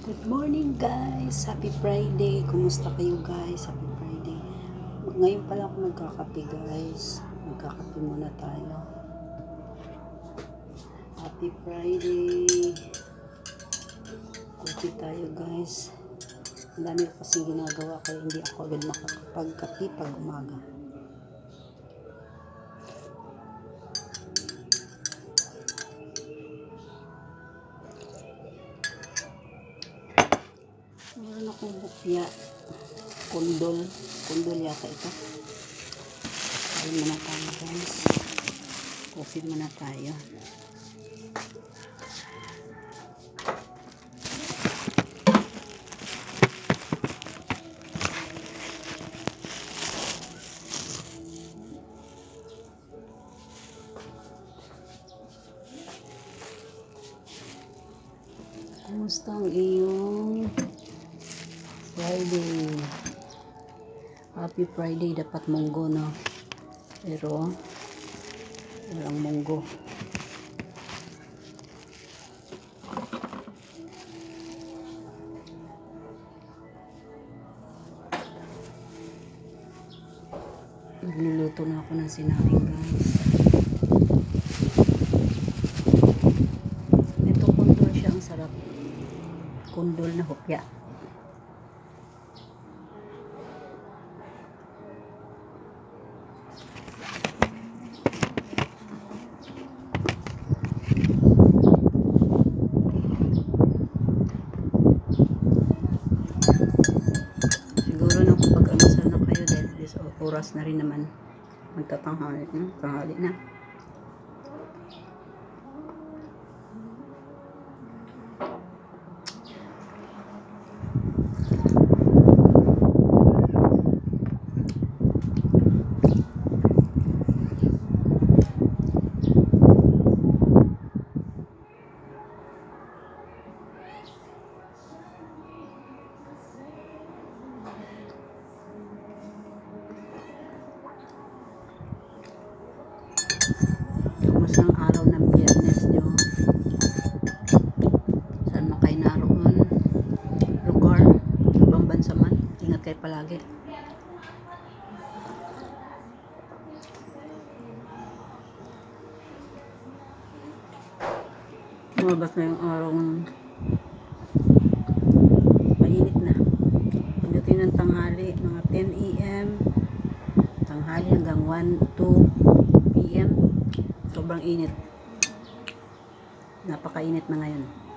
Good morning guys! Happy Friday! Kumusta kayo guys? Happy Friday! Ngayon pala ako nagkakape guys. Magkakape muna tayo. Happy Friday! Coffee tayo guys. Ang dami ko kasing ginagawa kaya hindi ako agad makakapagkape pag umaga. Meron akong bukya. Kundol yata ito. Kain muna tayo guys. Coffee muna tayo. Kumusta ang iyong Friday? Happy Friday, dapat munggo no, pero walang munggo. Nagluluto na ako ng sinanging guys. Ito kundol siya, ang sarap. Kundol na hopya. Siguro na kapag amasal na kayo dahil this oras na rin naman magtatanghali na, tanghali na. Kumusta ang araw ng Biyernes nyo? Saan man kayo naroon? Lugar? Ibang bansa man? Ingat kayo palagi. Lumabas na yung araw ng mainit na. Pagdating ng tanghali, mga 10 AM, tanghali hanggang 1-2 PM, sobrang init. Napakainit na ngayon.